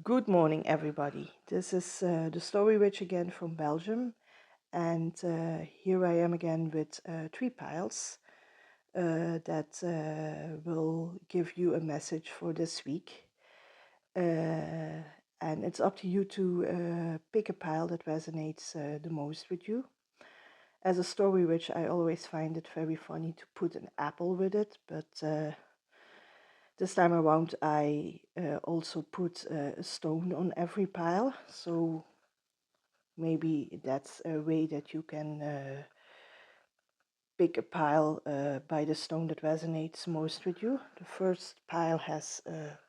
Good morning, everybody. This is the Story Witch again from Belgium, and here I am again with three piles that will give you a message for this week. And it's up to you to pick a pile that resonates the most with you. As a Story Witch, I always find it very funny to put an apple with it, but this time around, I also put a stone on every pile, so maybe that's a way that you can pick a pile by the stone that resonates most with you. The first pile has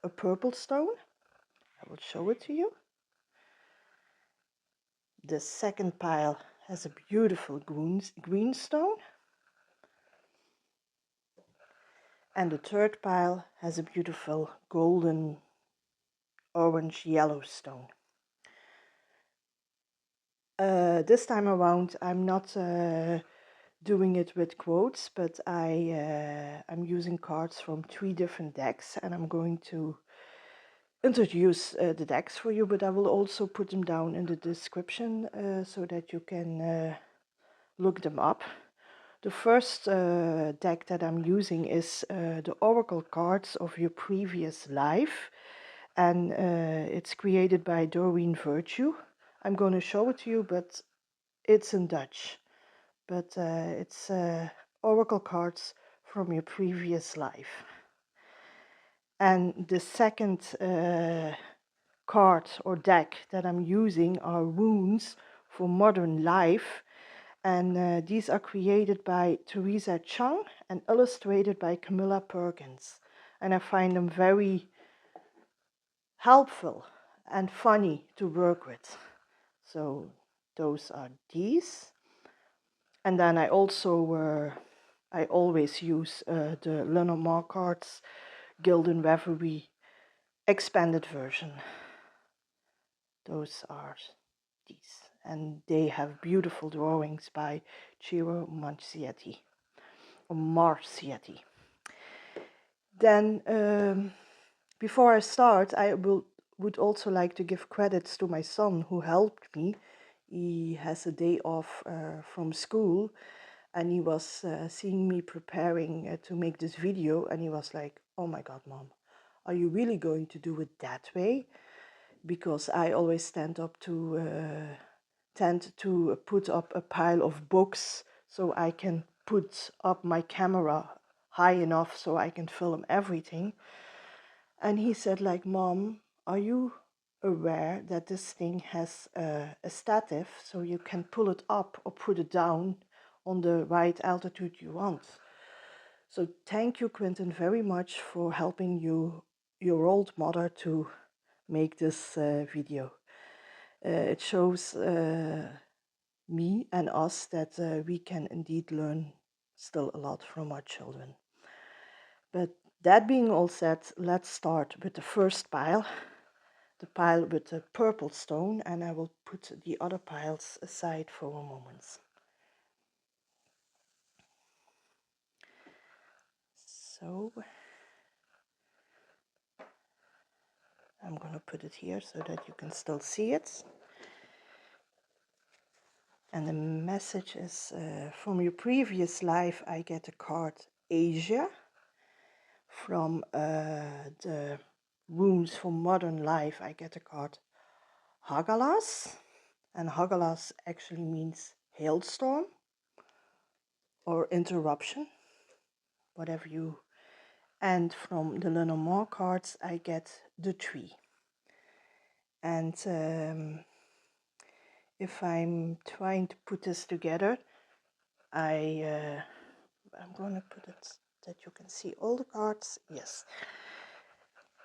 a purple stone. I will show it to you. The second pile has a beautiful green stone. And the third pile has a beautiful golden orange yellow stone. This time around, I'm not doing it with quotes, but I'm using cards from 3 different decks, and I'm going to introduce the decks for you, but I will also put them down in the description so that you can look them up. The first deck that I'm using is the Oracle cards of your previous life, and it's created by Doreen Virtue. I'm going to show it to you, but it's in Dutch. But it's Oracle cards from your previous life. And the second card or deck that I'm using are runes for modern life. And these are created by Teresa Chung and illustrated by Camilla Perkins. And I find them very helpful and funny to work with. So those are these. And then I also, I always use the Lenormand cards, Gildan Reverie expanded version. Those are these. And they have beautiful drawings by Ciro Marcietti. Then, before I start, I would also like to give credits to my son who helped me. He has a day off from school, and he was seeing me preparing to make this video, and he was like, "Oh my God, Mom, are you really going to do it that way?" Because I always tend to put up a pile of books so I can put up my camera high enough so I can film everything. And he said, like, "Mom, are you aware that this thing has a stative so you can pull it up or put it down on the right altitude you want?" So thank you, Quentin, very much for helping your old mother to make this video. It shows me and us that we can indeed learn still a lot from our children. But that being all said, let's start with the first pile, the pile with the purple stone, and I will put the other piles aside for a moment. So I'm going to put it here so that you can still see it. And the message is from your previous life, I get a card Asia. From the Runes for Modern Life, I get a card Hagalas. And Hagalas actually means hailstorm or interruption, whatever you. And from the Lenormand cards, I get the tree. And if I'm trying to put this together, I'm going to put it that you can see all the cards. Yes.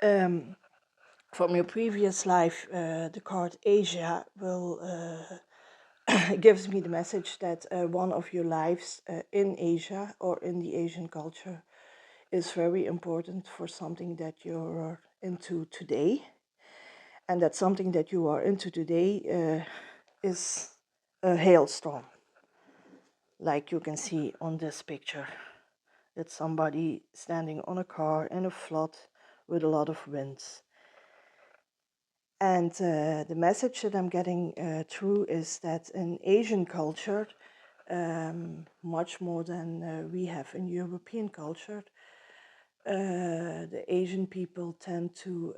From your previous life, the card Asia will gives me the message that one of your lives in Asia or in the Asian culture is very important for something that you're into today, and that something that you are into today is a hailstorm, like you can see on this picture. It's somebody standing on a car in a flood with a lot of winds. And the message that I'm getting through is that in Asian culture, much more than we have in European culture, the Asian people tend to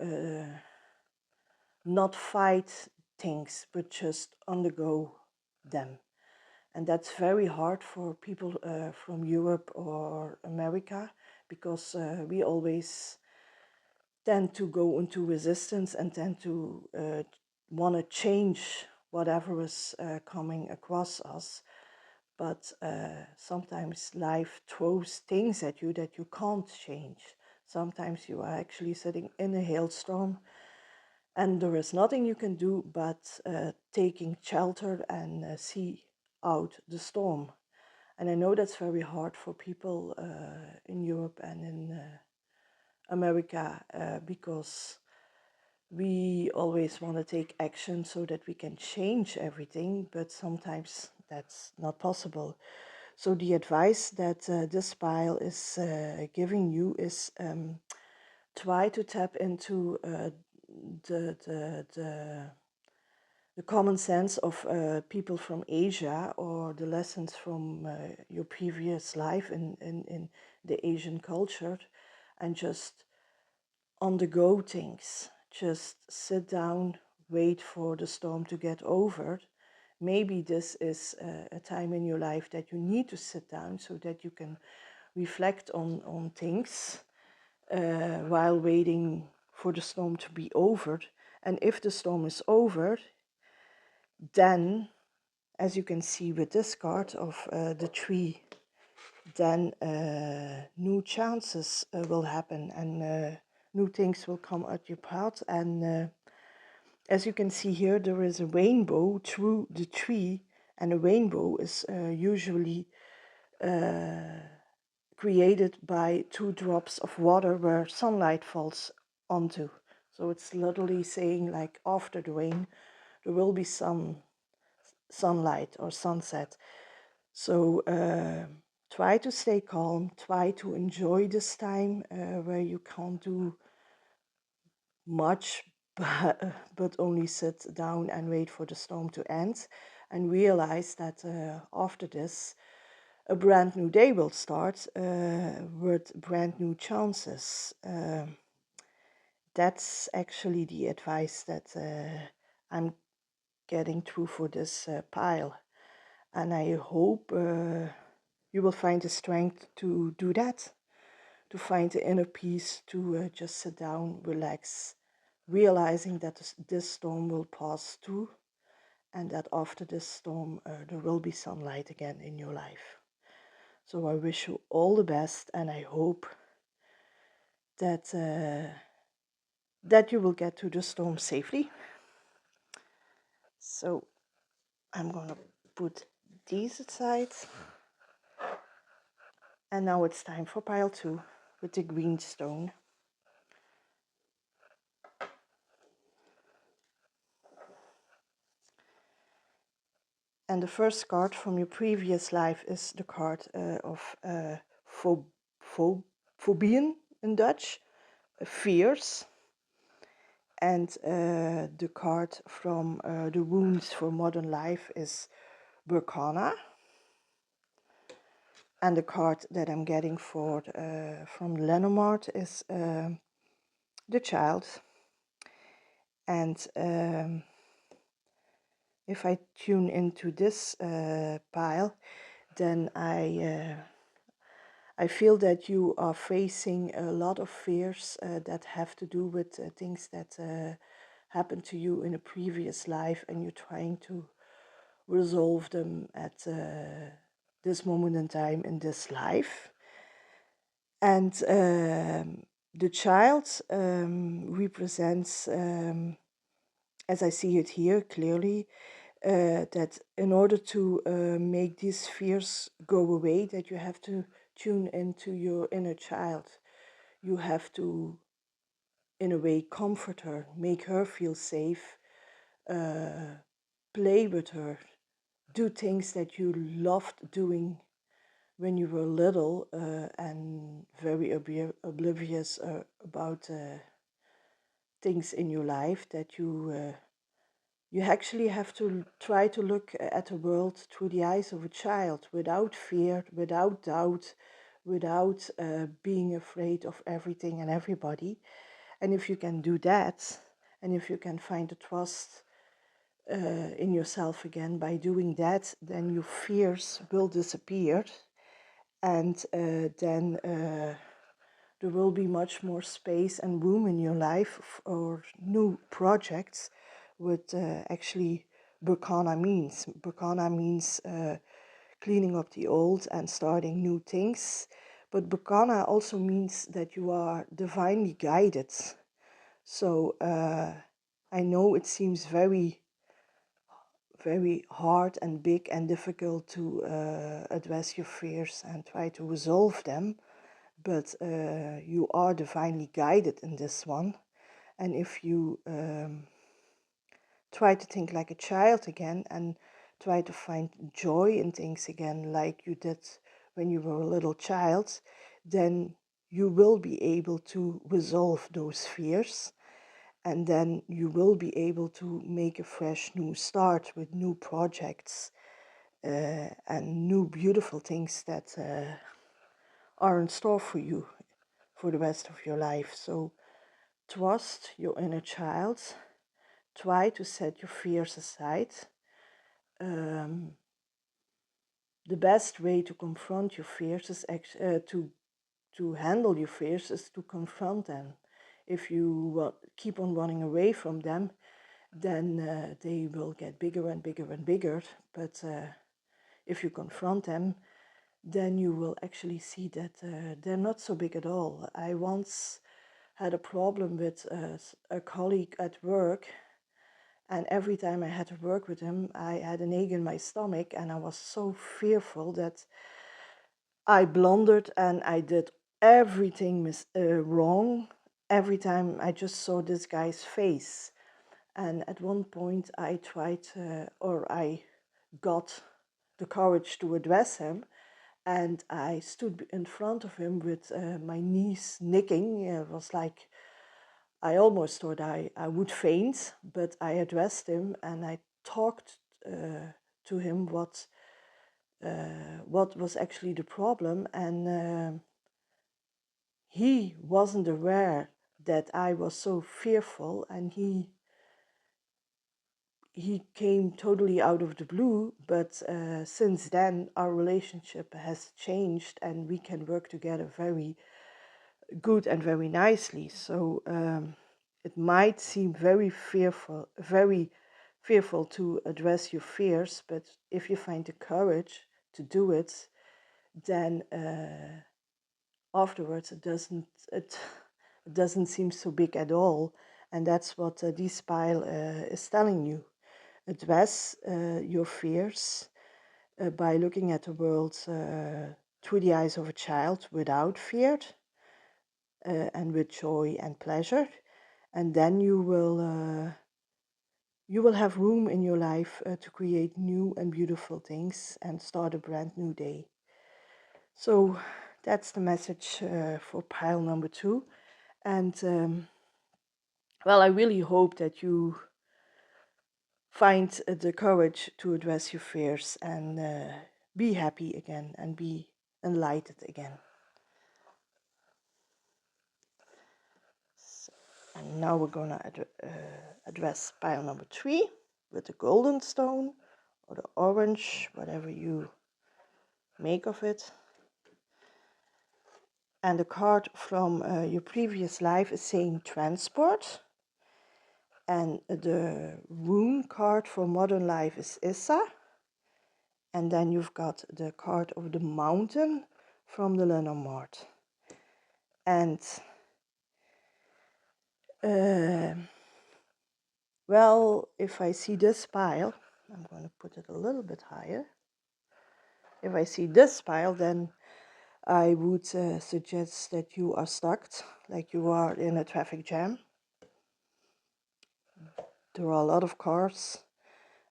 not fight things, but just undergo them. And that's very hard for people from Europe or America, because we always tend to go into resistance and tend to want to change whatever is coming across us. But sometimes life throws things at you that you can't change. Sometimes you are actually sitting in a hailstorm and there is nothing you can do but taking shelter and see out the storm. And I know that's very hard for people in Europe and in America, because we always want to take action so that we can change everything, but sometimes that's not possible. So the advice that this pile is giving you is try to tap into the, the, the, the common sense of people from Asia, or the lessons from your previous life in the Asian culture, and just undergo things. Just sit down, wait for the storm to get over. Maybe this is a time in your life that you need to sit down so that you can reflect on things while waiting for the storm to be over. And if the storm is over, then, as you can see with this card of the tree, then new chances will happen, and new things will come at your path. And as you can see here, there is a rainbow through the tree, and a rainbow is usually created by 2 drops of water where sunlight falls onto. So it's literally saying, like, after the rain there will be some sunlight or sunset. So try to stay calm, try to enjoy this time where you can't do much, but only sit down and wait for the storm to end, and realize that after this, a brand new day will start with brand new chances. That's actually the advice that I'm getting through for this pile. And I hope you will find the strength to do that, to find the inner peace, to just sit down, relax, realizing that this storm will pass too, and that after this storm there will be sunlight again in your life. So I wish you all the best, and I hope that that you will get through the storm safely. So I'm gonna put these aside, and now it's time for pile 2 with the green stone. And the first card from your previous life is the card of phobieën in Dutch, fears. And the card from the wounds for modern life is Berkana. And the card that I'm getting for from Lenormand is the child. And if I tune into this pile, then I feel that you are facing a lot of fears that have to do with things that happened to you in a previous life, and you're trying to resolve them at this moment in time in this life. And the child represents, as I see it here clearly, that in order to make these fears go away, that you have to tune into your inner child. You have to, in a way, comfort her, make her feel safe, play with her, do things that you loved doing when you were little, and very oblivious about things in your life that you actually have to try to look at the world through the eyes of a child, without fear, without doubt, without being afraid of everything and everybody. And if you can do that, and if you can find the trust in yourself again by doing that, then your fears will disappear, and then there will be much more space and room in your life for new projects. What actually Berkana means. Berkana means cleaning up the old and starting new things. But Berkana also means that you are divinely guided. So I know it seems very, very hard and big and difficult to address your fears and try to resolve them, but you are divinely guided in this one. And if you try to think like a child again and try to find joy in things again, like you did when you were a little child, then you will be able to resolve those fears. And then you will be able to make a fresh new start with new projects and new beautiful things that are in store for you for the rest of your life. So trust your inner child. Try to set your fears aside. The best way to confront your fears is to handle your fears is to confront them. If you keep on running away from them, then they will get bigger and bigger and bigger. But if you confront them, then you will actually see that they're not so big at all. I once had a problem with a colleague at work, and every time I had to work with him, I had an ache in my stomach, and I was so fearful that I blundered and I did everything wrong. Every time I just saw this guy's face. And at one point I tried, or I got the courage to address him, and I stood in front of him with my knees nicking. It was like I almost thought I would faint, but I addressed him and I talked to him what was actually the problem, and he wasn't aware that I was so fearful, and he came totally out of the blue. But since then our relationship has changed and we can work together very good and very nicely. So it might seem very fearful to address your fears, but if you find the courage to do it, then afterwards it doesn't seem so big at all. And that's what this pile is telling you. Address your fears by looking at the world through the eyes of a child, without fear, and with joy and pleasure, and then you will have room in your life to create new and beautiful things and start a brand new day. So that's the message for pile number 2. And well, I really hope that you find the courage to address your fears and be happy again and be enlightened again. So, and now we're going to address pile number 3 with the golden stone or the orange, whatever you make of it. And the card from your previous life is saying transport. And the rune card for modern life is Issa. And then you've got the card of the mountain from the Lenormand. And well, if I see this pile, I'm going to put it a little bit higher. If I see this pile, then I would suggest that you are stuck, like you are in a traffic jam. There are a lot of cars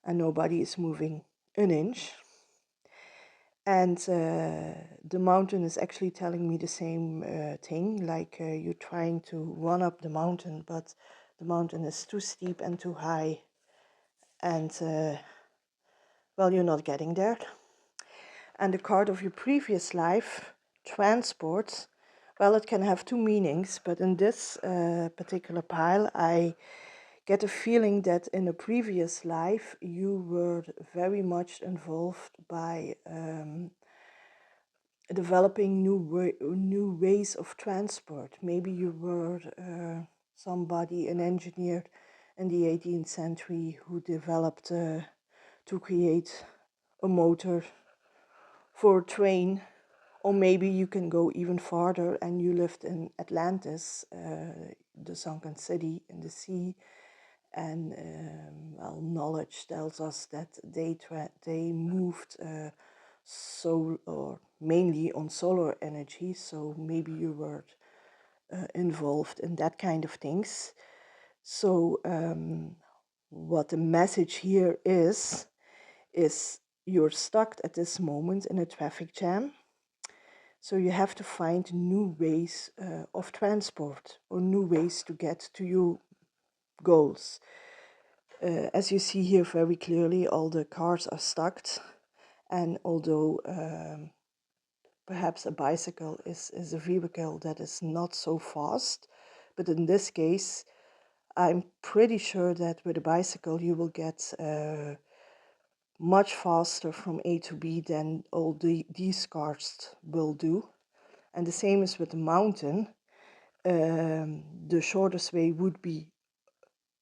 and nobody is moving an inch. And the mountain is actually telling me the same thing, like you're trying to run up the mountain, but the mountain is too steep and too high, and well, you're not getting there. And the card of your previous life, transport, well, it can have two meanings, but in this particular pile, I get a feeling that in a previous life you were very much involved by developing new ways of transport. Maybe you were somebody, an engineer in the 18th century who developed to create a motor for a train. Or maybe you can go even farther and you lived in Atlantis, the sunken city in the sea, and well, knowledge tells us that they moved or mainly on solar energy. So maybe you were involved in that kind of things. So what the message here is you're stuck at this moment in a traffic jam. So you have to find new ways of transport or new ways to get to your goals. As you see here very clearly, all the cars are stuck. And although perhaps a bicycle is a vehicle that is not so fast, but in this case, I'm pretty sure that with a bicycle you will get much faster from A to B than all these cars will do. And the same is with the mountain. The shortest way would be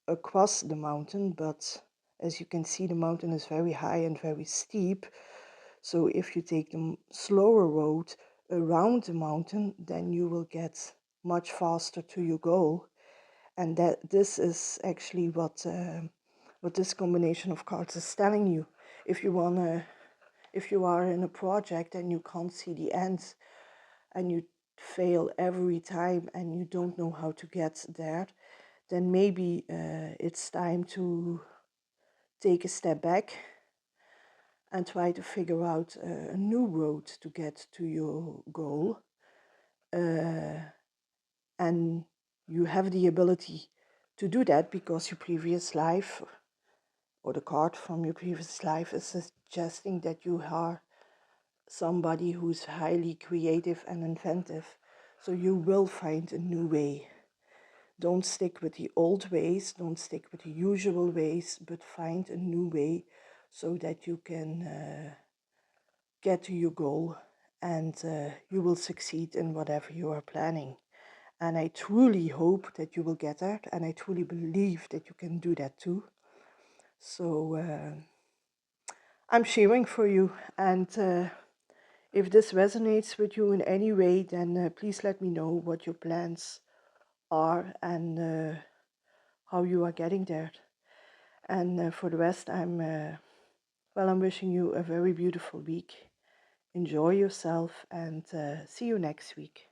across the mountain, but as you can see, the mountain is very high and very steep. So if you take the slower road around the mountain, then you will get much faster to your goal. And that this is actually what this combination of cards is telling you. If you are in a project and you can't see the end, and you fail every time and you don't know how to get there, then maybe it's time to take a step back and try to figure out a new road to get to your goal. And you have the ability to do that because your previous life or the card from your previous life is suggesting that you are somebody who's highly creative and inventive. So you will find a new way. Don't stick with the old ways, don't stick with the usual ways, but find a new way so that you can get to your goal, and you will succeed in whatever you are planning. And I truly hope that you will get that, and I truly believe that you can do that too. So I'm cheering for you, and if this resonates with you in any way, then please let me know what your plans are and how you are getting there. And for the rest, I'm wishing you a very beautiful week. Enjoy yourself, and see you next week.